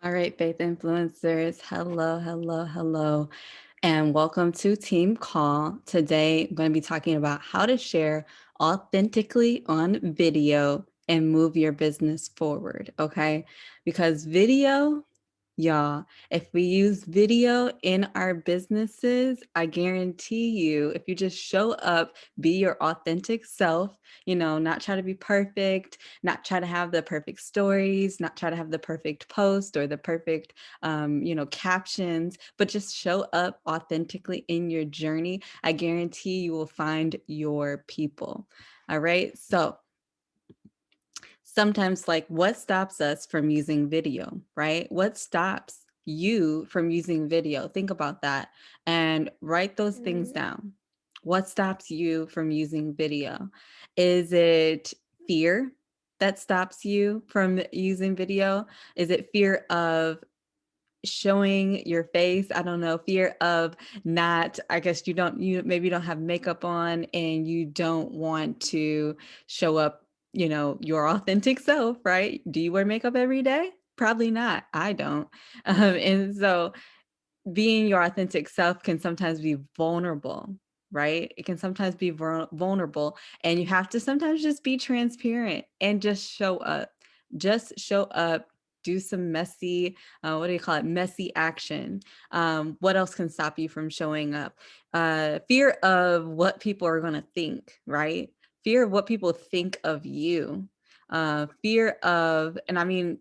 All right, faith influencers. Hello, hello, hello, and welcome to Team Call. Today, I'm going to be talking about how to share authentically on video and move your business forward. Okay, because video, y'all, if we use video in our businesses, I guarantee you, if you just show up, be your authentic self, not try to be perfect, not try to have the perfect stories, not try to have the perfect post or the perfect, captions, but just show up authentically in your journey. I guarantee you will find your people. All right. So, sometimes like what stops us from using video, right? What stops you from using video? Think about that and write those things down. What stops you from using video? Is it fear that stops you from using video? Is it fear of showing your face? I don't know, fear of not, I guess you maybe don't have makeup on and you don't want to show up, your authentic self, right? Do you wear makeup every day? Probably not. I don't. And so being your authentic self can sometimes be vulnerable, right? It can sometimes be vulnerable, and you have to sometimes just be transparent and just show up. Just show up. Do some messy, what do you call it? Messy action. What else can stop you from showing up? Fear of what people are going to think, right? Fear of what people think of you. Fear of, and I mean,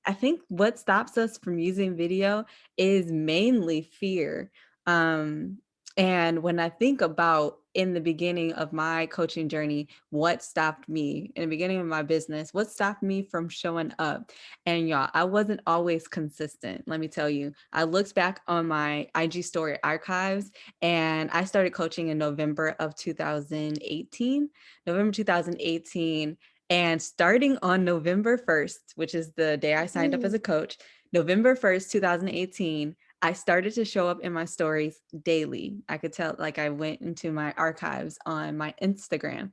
I think what stops us from using video is mainly fear. Um, and when I think about in the beginning of my coaching journey, what stopped me in the beginning of my business, what stopped me from showing up? And y'all, I wasn't always consistent. Let me tell you, I looked back on my IG story archives and I started coaching in November of 2018. November 2018. And starting on November 1st, which is the day I signed up as a coach, November 1st, 2018, I started to show up in my stories daily. I could tell, like, I went into my archives on my Instagram.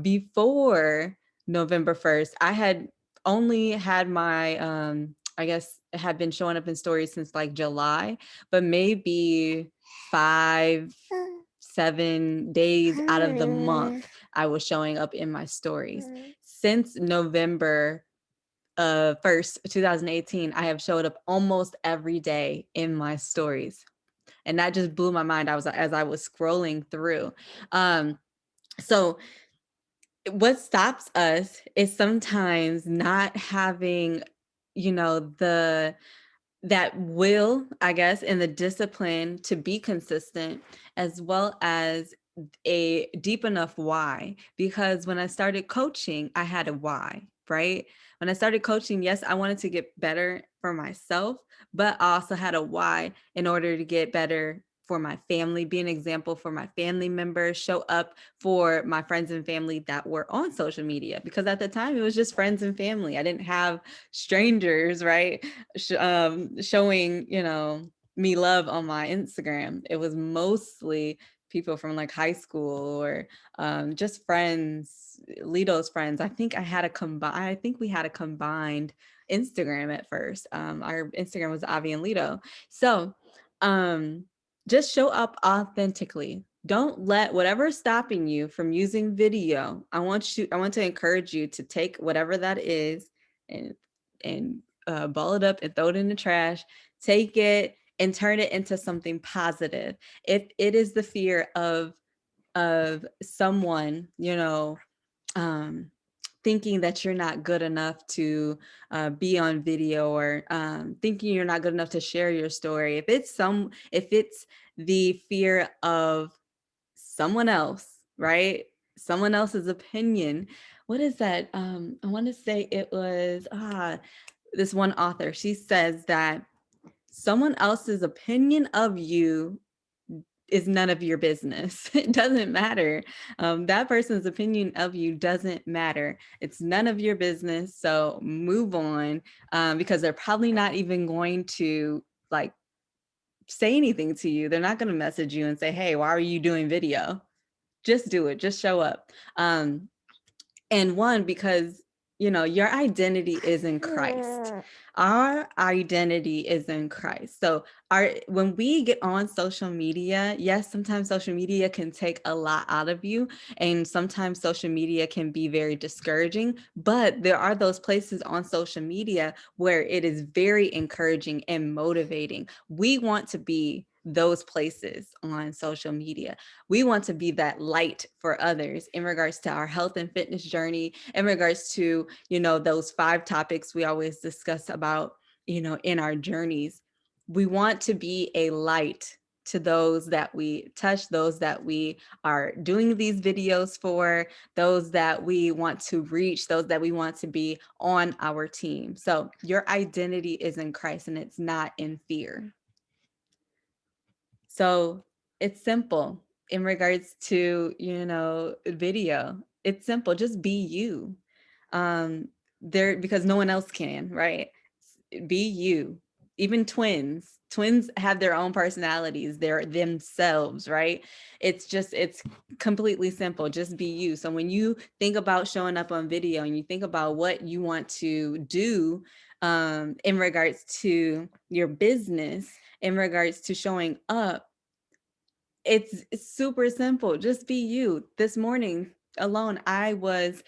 Before November 1st, I had only had my, I guess, had been showing up in stories since like July, but maybe 5-7 days out of the month, I was showing up in my stories. Since November 1st, 2018, I have showed up almost every day in my stories. And that just blew my mind. As I was scrolling through. So what stops us is sometimes not having, the that will, I guess, and the discipline to be consistent, as well as a deep enough why. Because when I started coaching, I had a why, right? When I started coaching, yes, I wanted to get better for myself, but I also had a why in order to get better for my family, be an example for my family members, show up for my friends and family that were on social media. Because at the time, it was just friends and family. I didn't have strangers, right? Showing, me love on my Instagram. It was mostly people from like high school or just friends, Lito's friends. I think we had a combined Instagram at first. Our Instagram was Avi and Lito. So just show up authentically. Don't let whatever is stopping you from using video. I want to encourage you to take whatever that is and ball it up and throw it in the trash. Take it and turn it into something positive. If it is the fear of someone, thinking that you're not good enough to be on video, or thinking you're not good enough to share your story, if it's the fear of someone else, right? Someone else's opinion. What is that? I want to say it was this one author. She says that someone else's opinion of you is none of your business. It doesn't matter. That person's opinion of you doesn't matter. It's none of your business. So move on, because they're probably not even going to like say anything to you. They're not going to message you and say, "Hey, why are you doing video?" Just do it. Just show up. And one, because your identity is in Christ. Our identity is in Christ. So when we get on social media, yes, sometimes social media can take a lot out of you, and sometimes social media can be very discouraging, but there are those places on social media where it is very encouraging and motivating. We want to be those places on social media. We want to be that light for others in regards to our health and fitness journey, in regards to, those 5 topics we always discuss about, in our journeys. We want to be a light to those that we touch, those that we are doing these videos for, those that we want to reach, those that we want to be on our team. So your identity is in Christ and it's not in fear. So it's simple in regards to, video. It's simple. Just be you. Because no one else can, right? Be you. Even twins have their own personalities. They're themselves, right? It's completely simple. Just be you. So when you think about showing up on video and you think about what you want to do, in regards to your business, in regards to showing up, it's super simple. Just be you. This morning alone, I was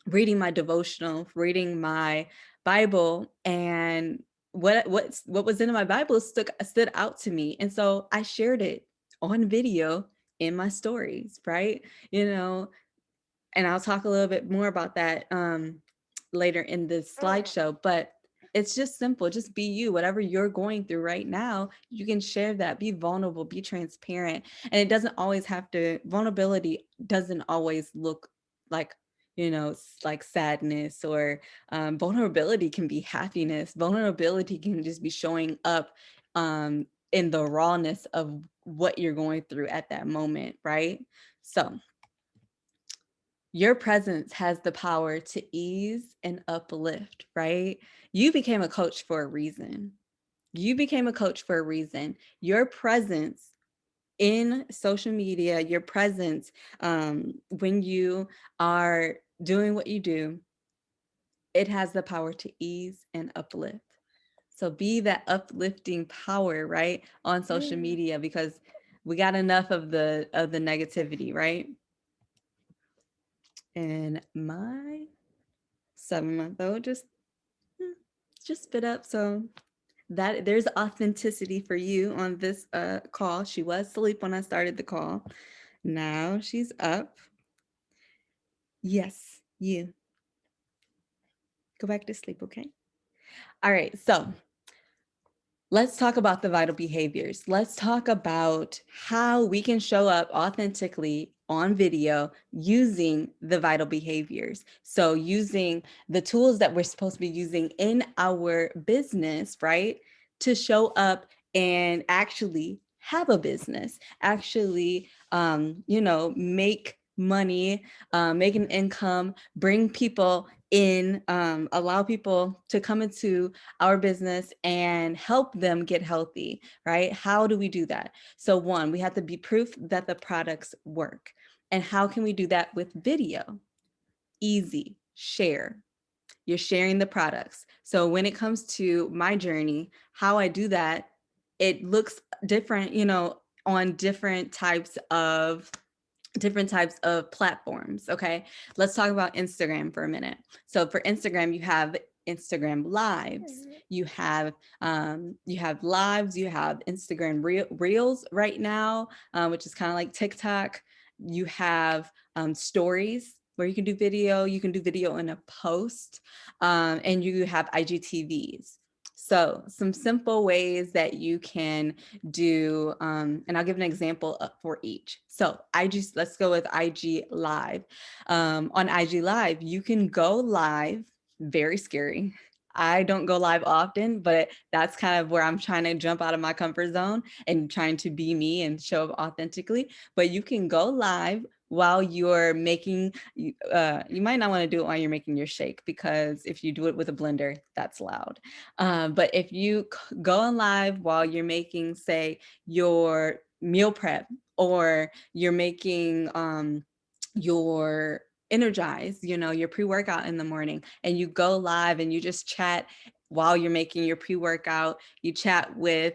reading my devotional, reading my Bible, and what was in my Bible stood out to me. And so I shared it on video in my stories, right? You know, and I'll talk a little bit more about that later in this slideshow, but it's just simple. Just be you. Whatever you're going through right now, you can share that. Be vulnerable, be transparent. And it doesn't always have to, vulnerability doesn't always look like, like sadness, or vulnerability can be happiness. Vulnerability can just be showing up in the rawness of what you're going through at that moment, right? So your presence has the power to ease and uplift, right? You became a coach for a reason. You became a coach for a reason. Your presence in social media, your presence when you are doing what you do, it has the power to ease and uplift. So be that uplifting power, right, on social media, because we got enough of the negativity, right? And my 7-month-old just spit up. So that there's authenticity for you on this call. She was asleep when I started the call. Now she's up. Yes, you go back to sleep, okay? All right, so let's talk about the vital behaviors. Let's talk about how we can show up authentically on video using the vital behaviors. So using the tools that we're supposed to be using in our business, right? To show up and actually have a business, actually, make money, make an income, bring people in, allow people to come into our business and help them get healthy, right? How do we do that? So one, we have to be proof that the products work. And how can we do that with video? Easy, share. You're sharing the products. So when it comes to my journey, how I do that, it looks different, on different types of platforms. Okay, let's talk about Instagram for a minute. So for Instagram, you have Instagram lives, you have lives, you have Instagram reels right now, which is kind of like TikTok. You have stories where you can do video in a post, and you have IGTVs. So some simple ways that you can do, and I'll give an example for each. So let's go with IG Live. On IG Live, you can go live, very scary. I don't go live often, but that's kind of where I'm trying to jump out of my comfort zone and trying to be me and show up authentically. But you can go live while you're making, you might not want to do it while you're making your shake, because if you do it with a blender, that's loud. But if you go on live while you're making, say, your meal prep, or you're making your energize, your pre-workout in the morning, and you go live and you just chat while you're making your pre-workout. You chat with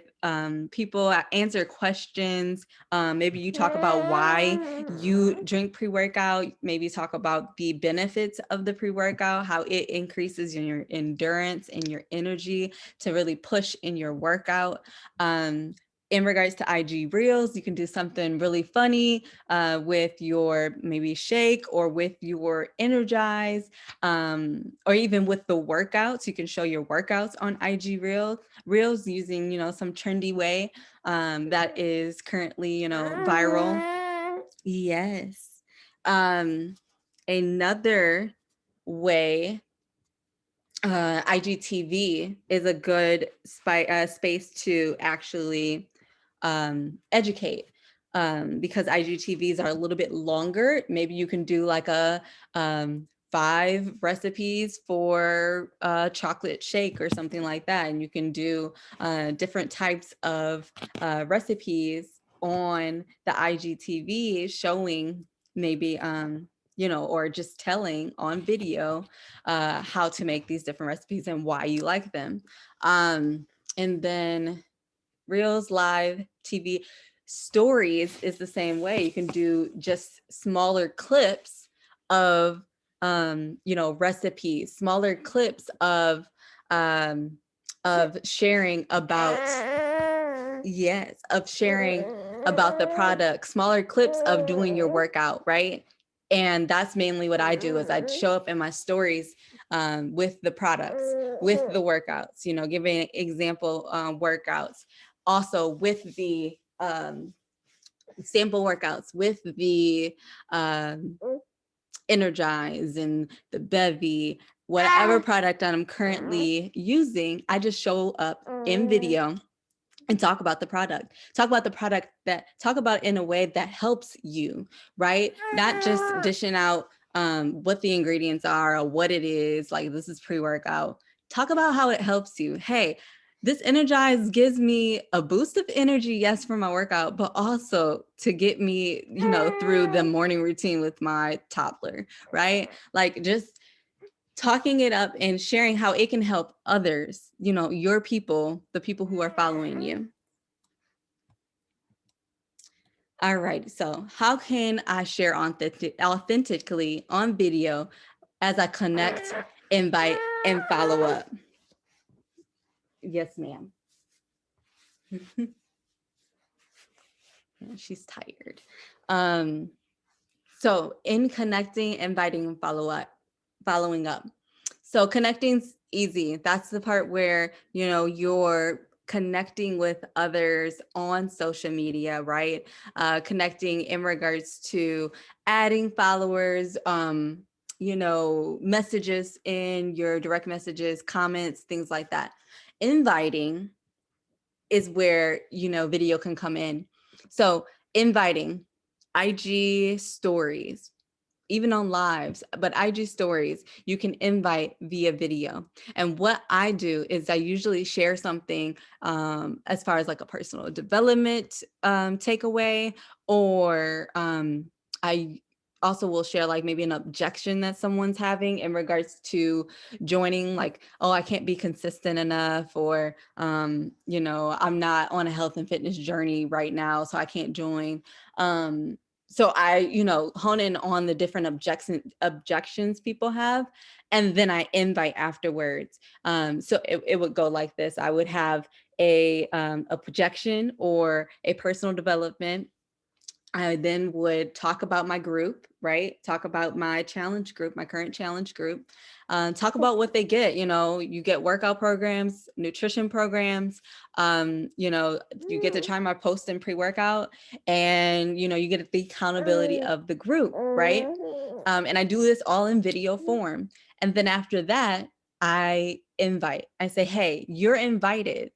people, answer questions. Maybe you talk about why you drink pre-workout. Maybe talk about the benefits of the pre-workout, how it increases your endurance and your energy to really push in your workout. In regards to IG Reels, you can do something really funny with your maybe shake or with your energize, or even with the workouts. You can show your workouts on IG Reels using, some trendy way that is currently, viral. Yes. Another way, IGTV is a good space to actually educate, because IGTVs are a little bit longer. Maybe you can do like a 5 recipes for a chocolate shake or something like that. And you can do different types of recipes on the IGTV showing maybe, or just telling on video how to make these different recipes and why you like them. And then Reels, live TV, stories is the same way. You can do just smaller clips of, recipes, smaller clips of sharing about, yes, of sharing about the product, smaller clips of doing your workout, right? And that's mainly what I do is I show up in my stories with the products, with the workouts, giving an example workouts, also with the sample workouts, with the Energize and the Bevy, whatever product that I'm currently using. I just show up in video and talk about the product, talk about in a way that helps you, right? Not just dishing out what the ingredients are or what it is, like this is pre-workout. Talk about how it helps you. Hey, this Energize gives me a boost of energy, yes, for my workout, but also to get me, through the morning routine with my toddler, right? Like just talking it up and sharing how it can help others, your people, the people who are following you. All right. So how can I share authentically on video as I connect, invite, and follow up? Yes, ma'am. She's tired. So in connecting, inviting, and following up. So connecting's easy. That's the part where, you're connecting with others on social media, right? Connecting in regards to adding followers, messages in your direct messages, comments, things like that. Inviting is where, video can come in. So inviting, IG stories, even on lives, but IG stories, you can invite via video. And what I do is I usually share something as far as like a personal development takeaway, or I also will share like maybe an objection that someone's having in regards to joining, like, oh, I can't be consistent enough, or I'm not on a health and fitness journey right now, so I can't join. So I, hone in on the different objections people have, and then I invite afterwards. So it would go like this. I would have a projection or a personal development. I then would talk about my group, right? Talk about my challenge group, my current challenge group. Talk about what they get. You get workout programs, nutrition programs. You get to try my post and pre-workout, and you get the accountability of the group, right? And I do this all in video form. And then after that, I invite. I say, hey, you're invited.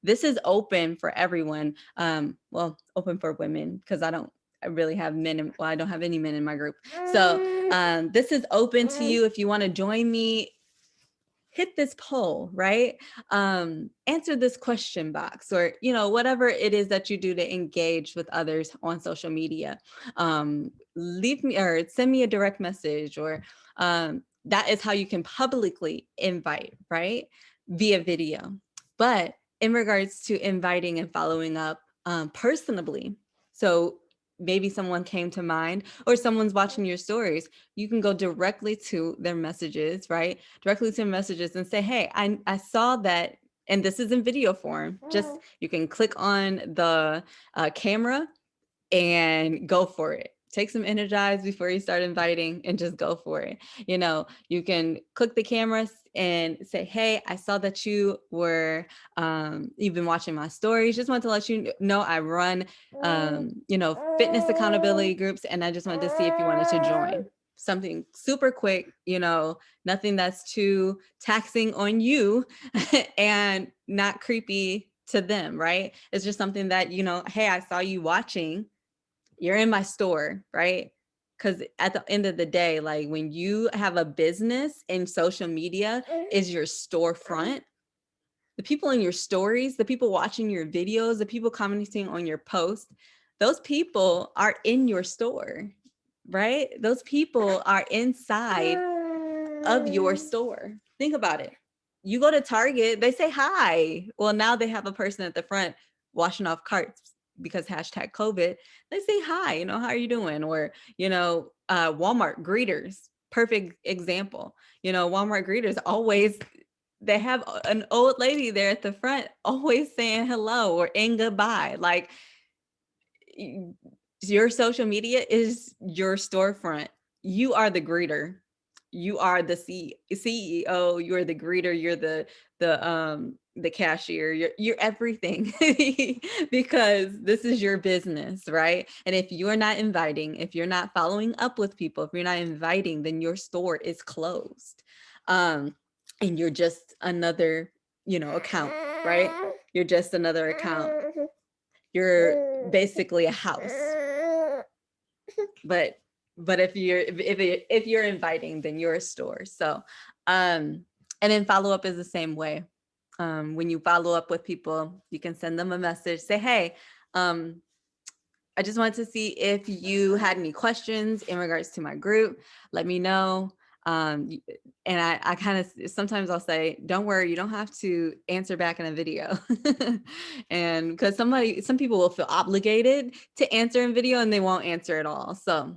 This is open for everyone. Well, open for women, because I really have men. I don't have any men in my group. So this is open to you. If you want to join me, hit this poll, right? Answer this question box, or, whatever it is that you do to engage with others on social media. leave me or send me a direct message, or that is how you can publicly invite, right? Via video. But in regards to inviting and following up personally, so maybe someone came to mind or someone's watching your stories, you can go directly to their messages, right? Directly to messages and say, hey, I saw that, and this is in video form. Just you can click on the camera and go for it. Take some energize before you start inviting and just go for it. You know, you can click the cameras and say, hey, I saw that you've been watching my stories. Just want to let you know I run, fitness accountability groups. And I just wanted to see if you wanted to join. Something super quick, nothing that's too taxing on you and not creepy to them, right? It's just something that, hey, I saw you watching, you're in my store, right? Because at the end of the day, like when you have a business and social media is your storefront, the people in your stories, the people watching your videos, the people commenting on your posts, those people are in your store, right? Those people are inside of your store. Think about it. You go to Target, they say hi. Well, now they have a person at the front washing off carts because hashtag COVID. They say hi, how are you doing? Or, Walmart greeters, perfect example. Walmart greeters always, they have an old lady there at the front always saying hello or and goodbye. Like, your social media is your storefront. You are the greeter. You are the CEO. You're the greeter. You're the cashier. You're everything because this is your business, right? And if you're not inviting, if you're not following up with people, if you're not inviting, then your store is closed, and you're just another account, right? You're just another account. You're basically a house. But if you're inviting, then you're a store. So and then follow up is the same way. When you follow up with people, you can send them a message, say, hey, I just wanted to see if you had any questions in regards to my group. Let me know. And I kind of, sometimes I'll say, don't worry, you don't have to answer back in a video. And because some people will feel obligated to answer in video and they won't answer at all. So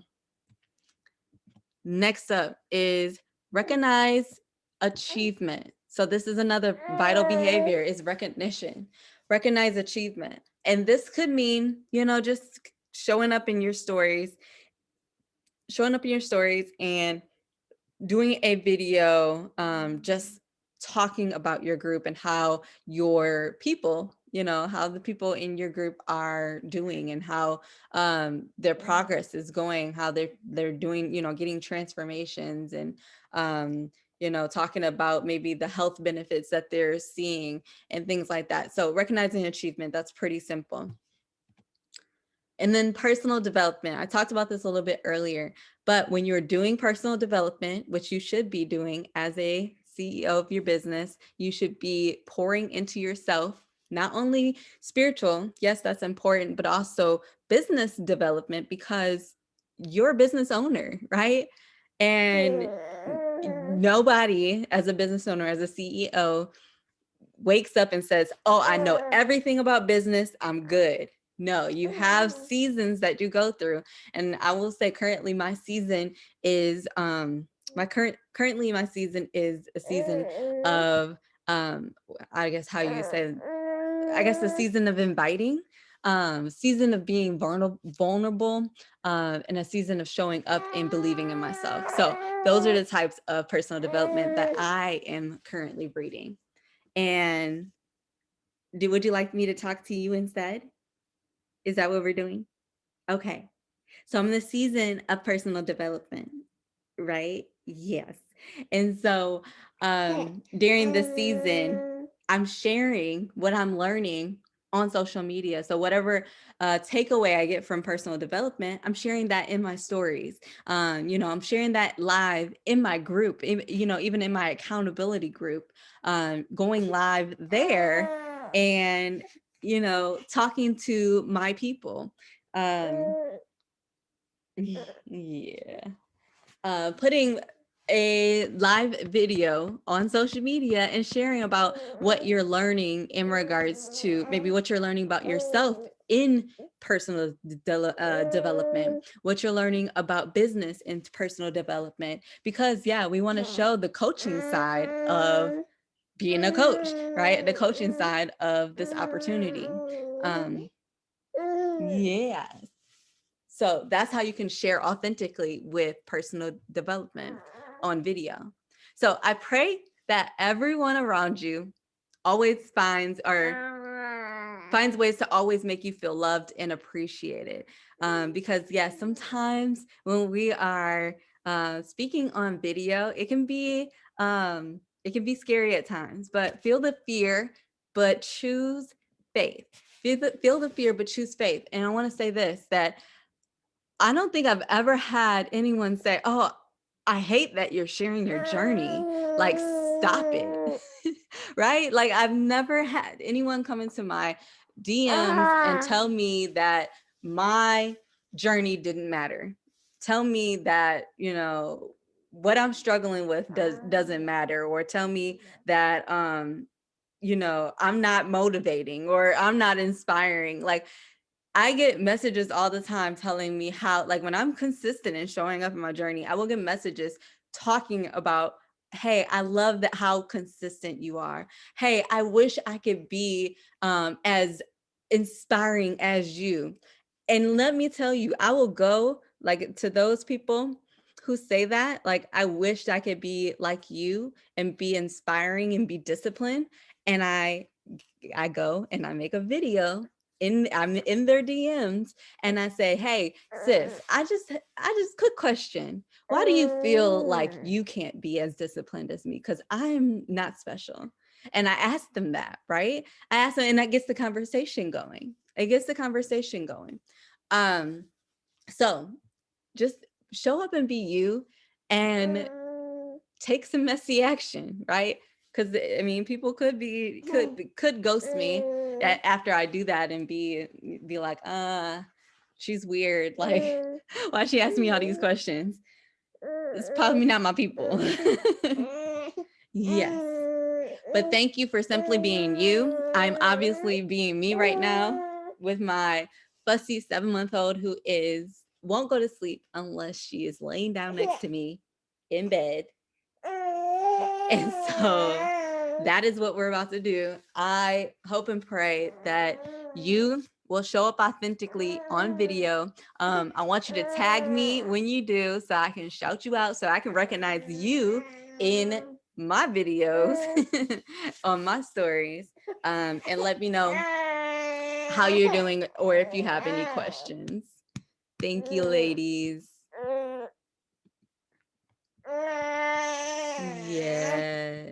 next up is recognize achievement. So this is another vital behavior, is recognition. Recognize achievement. And this could mean, just showing up in your stories and doing a video, just talking about your group and how your people, how the people in your group are doing and how their progress is going, how they're doing, getting transformations, and talking about maybe the health benefits that they're seeing and things like that. So recognizing achievement, that's pretty simple. And then personal development. I talked about this a little bit earlier, but when you're doing personal development, which you should be doing as a CEO of your business, you should be pouring into yourself, not only spiritual, yes, that's important, but also business development, because you're a business owner, right? And nobody, as a business owner, as a CEO, wakes up and says, oh, I know everything about business, I'm good. No, you have seasons that you go through. And I will say currently my season is currently my season is a season of I guess how you say, I guess the season of inviting, season of being vulnerable, and a season of showing up and believing in myself. So those are the types of personal development that I am currently reading. And would you like me to talk to you instead? Is that what we're doing? Okay. So I'm in the season of personal development, right? Yes. And so during this season, I'm sharing what I'm learning on social media. So whatever takeaway I get from personal development, I'm sharing that in my stories. I'm sharing that live in my group, even in my accountability group, going live there and, talking to my people. Yeah. Putting a live video on social media and sharing about what you're learning in regards to maybe what you're learning about yourself in personal development, what you're learning about business and personal development. Because, yeah, we want to show the coaching side of being a coach, right? The coaching side of this opportunity. Yeah. So that's how you can share authentically with personal development on video. So I pray that everyone around you always finds ways to always make you feel loved and appreciated. Because sometimes when we are speaking on video, it can be scary at times, but feel the fear, but choose faith. Feel the fear, but choose faith. And I want to say this, that I don't think I've ever had anyone say, "Oh, I hate that you're sharing your journey. Like, stop it." Right? Like, I've never had anyone come into my DMs and tell me that my journey didn't matter. Tell me that, what I'm struggling with doesn't matter, or tell me that I'm not motivating or I'm not inspiring. Like, I get messages all the time telling me how, like, when I'm consistent in showing up in my journey, I will get messages talking about, hey, I love that how consistent you are. Hey, I wish I could be as inspiring as you. And let me tell you, I will go like to those people who say that, like, I wished I could be like you and be inspiring and be disciplined. And I go and I make a video I'm in their DMs and I say, "Hey, sis, I just quick question. Why do you feel like you can't be as disciplined as me? Because I'm not special." And I ask them that, right? I ask them, and that gets the conversation going. It gets the conversation going. Um, so just show up and be you and take some messy action, right? Because I mean, people could ghost me after I do that and be like, she's weird. Like, why she ask me all these questions? It's probably not my people. Yes. But thank you for simply being you. I'm obviously being me right now with my fussy 7-month-old who won't go to sleep unless she is laying down next to me in bed. And so that is what we're about to do. I hope and pray that you will show up authentically on video. I want you to tag me when you do so I can shout you out, so I can recognize you in my videos on my stories, and let me know how you're doing or if you have any questions. Thank you, ladies. Yes.